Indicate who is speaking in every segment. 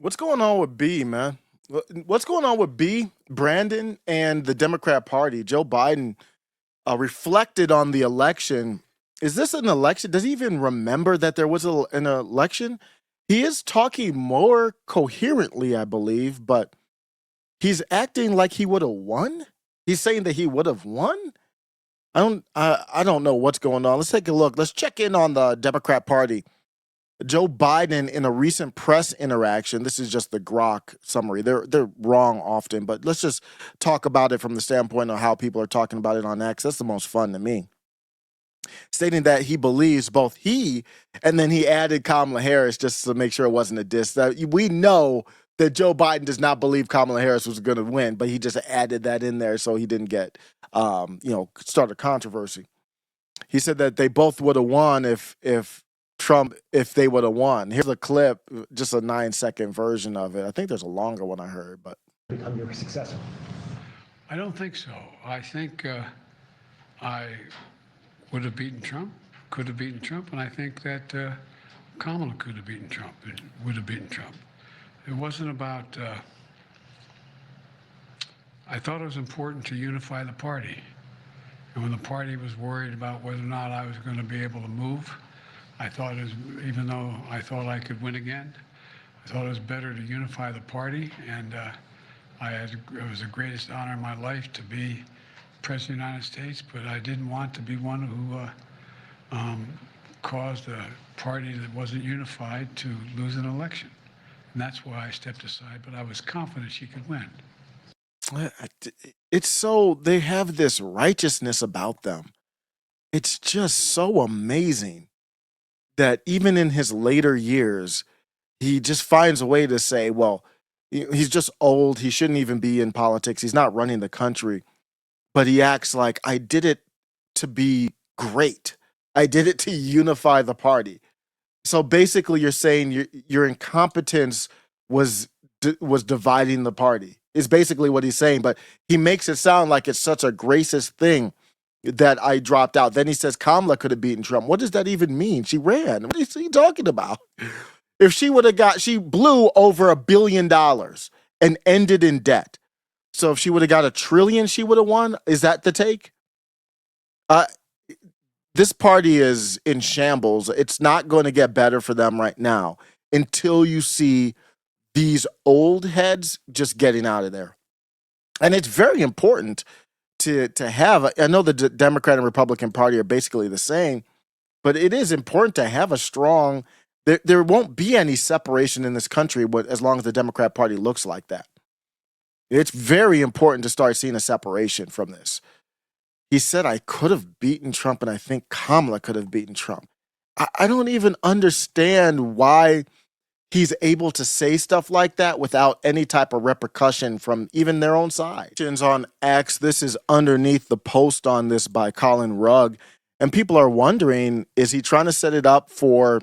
Speaker 1: What's going on with B, man? What's going on with B, Brandon, and the Democrat Party? Joe Biden reflected on the election. Is this an election? Does he even remember that there was an election? He is talking more coherently, I believe, but he's acting like he would have won. He's saying that he would have won. I don't know what's going on. Let's take a look. Let's check in on the Democrat Party. Joe Biden in a recent press interaction, this is just the Grok summary. They're wrong often, but let's just talk about it from the standpoint of how people are talking about it on X. That's the most fun to me. Stating that he believes both he and then he added Kamala Harris just to make sure it wasn't a diss. That we know that Joe Biden does not believe Kamala Harris was going to win, but he just added that in there so he didn't get start a controversy. He said that they both would have won if they would have won. Here's a clip, just a 9-second version of it. I think there's a longer one I heard, but
Speaker 2: become your successor?
Speaker 3: I don't think so. I think I would have beaten Trump, could have beaten Trump, and I think that Kamala could have beaten Trump and would have beaten Trump. It wasn't about, I thought it was important to unify the party. And when the party was worried about whether or not I was going to be able to move, I thought it was, even though I thought I could win again, I thought it was better to unify the party. And it was the greatest honor in my life to be President of the United States, but I didn't want to be one who caused a party that wasn't unified to lose an election. And that's why I stepped aside, but I was confident she could win.
Speaker 1: it's so they have this righteousness about them. It's just so amazing that even in his later years, he just finds a way to say, well, he's just old. He shouldn't even be in politics. He's not running the country. But he acts like I did it to be great. I did it to unify the party. So basically, you're saying your incompetence was was dividing the party. Is basically what he's saying. But he makes it sound like it's such a gracious thing that I dropped out. Then he says Kamala could have beaten Trump. What does that even mean? She ran. What is he talking about? If she would have she blew over $1 billion and ended in debt. So if she would have got 1 trillion, she would have won. Is that the take? Uh, this party is in shambles. It's not going to get better for them right now until you see these old heads just getting out of there. And it's very important to have. I know the Democrat and Republican Party are basically the same, but it is important to have a strong. There won't be any separation in this country as long as the Democrat Party looks like that. It's very important to start seeing a separation from this. He said, I could have beaten Trump, and I think Kamala could have beaten Trump. I don't even understand why he's able to say stuff like that without any type of repercussion from even their own side. On X, this is underneath the post on this by Colin Rugg. And people are wondering, is he trying to set it up for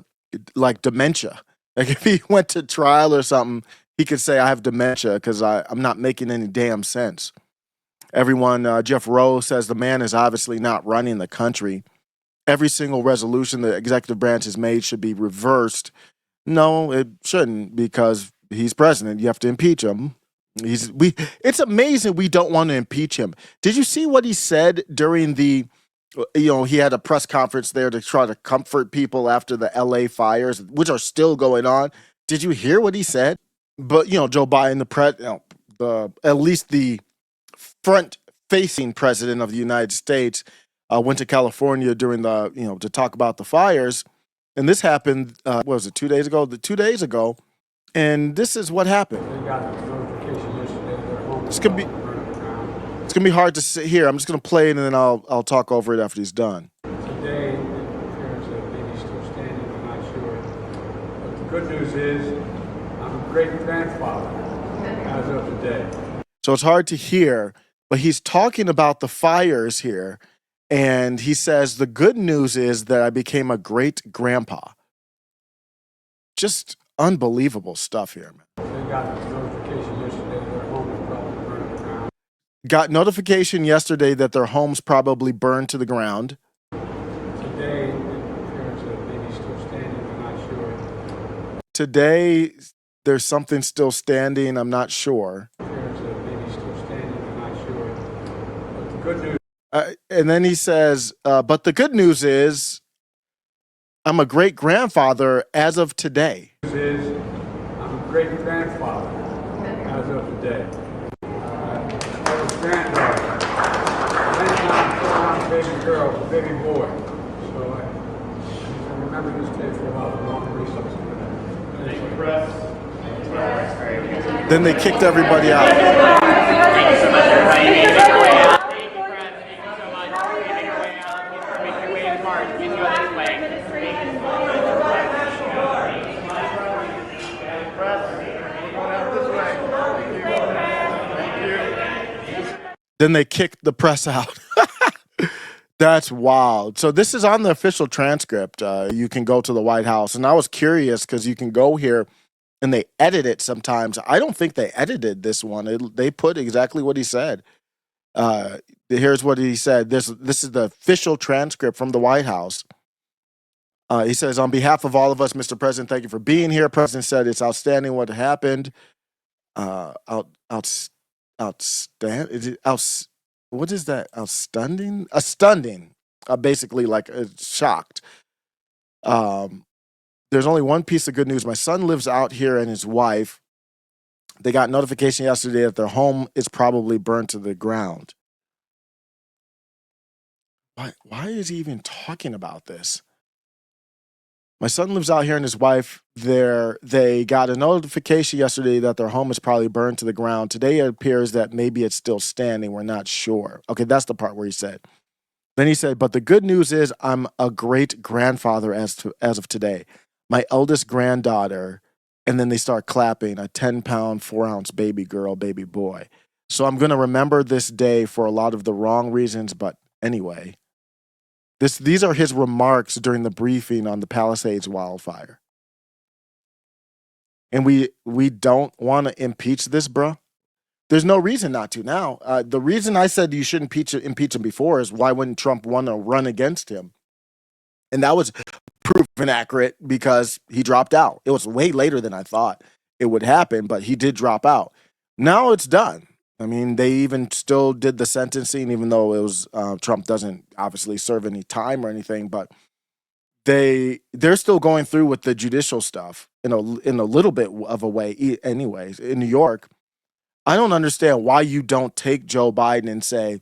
Speaker 1: like dementia? Like if he went to trial or something, he could say, I have dementia because I'm not making any damn sense. Everyone, Jeff Rowe says the man is obviously not running the country. Every single resolution the executive branch has made should be reversed. No, it shouldn't because he's president. You have to impeach him. It's amazing we don't want to impeach him. Did you see what he said during he had a press conference there to try to comfort people after the LA fires, which are still going on. Did you hear what he said? But Joe Biden, at least the front-facing president of the United States, went to California during to talk about the fires, and this happened. What was it? 2 days ago? 2 days ago, and this is what happened. It's gonna be hard to sit here. I'm just gonna play it and then I'll talk over it after he's done.
Speaker 4: Today, parents are maybe still standing, I'm not sure. But the good news is, I'm a great grandfather as of today.
Speaker 1: So it's hard to hear, but he's talking about the fires here, and he says the good news is that I became a great grandpa. Just unbelievable stuff here, man.
Speaker 4: They got notification yesterday that their home is probably burning down.
Speaker 1: Got notification yesterday that their homes probably burned to the ground.
Speaker 4: Today, parents are maybe still standing, I'm not sure.
Speaker 1: Today, there's something still standing. I'm not sure.
Speaker 4: There's a baby still standing, I'm not sure. But the good news
Speaker 1: And then he says, but the good news is I'm a great grandfather as of today.
Speaker 4: is I'm a great grandfather as of today. I was granddaughter. Then I'm a baby girl, a baby boy. So I remember this day for a while, the long reasons.
Speaker 1: Then they kicked everybody out.
Speaker 2: Thank you so much, everybody. Make your way out. Thank you, Press. Thank you so much. Make your way out. Make your way to the cars. Please go this way. Thank you.
Speaker 1: Then they kicked the press out. That's wild. So this is on the official transcript. You can go to the White House. And I was curious because you can go here and they edit it sometimes. I don't think they edited this one. They put exactly what he said. Here's what he said. This is the official transcript from the White House. He says, on behalf of all of us, Mr. President, thank you for being here. President said it's outstanding what happened. What is that? Outstanding? Stunning. Basically, like shocked. There's only one piece of good news. My son lives out here and his wife. They got notification yesterday that their home is probably burned to the ground. Why is he even talking about this? My son lives out here and his wife, they got a notification yesterday that their home is probably burned to the ground. Today it appears that maybe it's still standing. We're not sure. Okay, that's the part where he said. Then he said, but the good news is I'm a great grandfather as of today. My eldest granddaughter, and then they start clapping, a 10-pound, 4-ounce baby girl, baby boy. So I'm going to remember this day for a lot of the wrong reasons, but anyway. These are his remarks during the briefing on the Palisades wildfire. And we don't want to impeach this, bro. There's no reason not to now. The reason I said you shouldn't impeach him before is why wouldn't Trump want to run against him? And that was proven accurate because he dropped out. It was way later than I thought it would happen, but he did drop out. Now it's done. I mean, they even still did the sentencing, even though it was Trump doesn't obviously serve any time or anything, but they're still going through with the judicial stuff in a little bit of a way. Anyways, in New York, I don't understand why you don't take Joe Biden and say,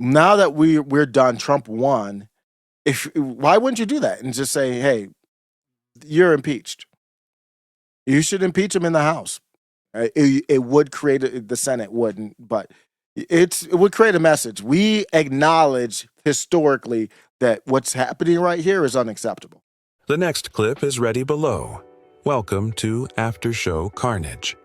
Speaker 1: now that we're done, Trump won. Why wouldn't you do that and just say, hey, you're impeached? You should impeach him in the House. It would create the Senate wouldn't, but it would create a message. We acknowledge historically that what's happening right here is unacceptable.
Speaker 5: The next clip is ready below. Welcome to After Show Carnage.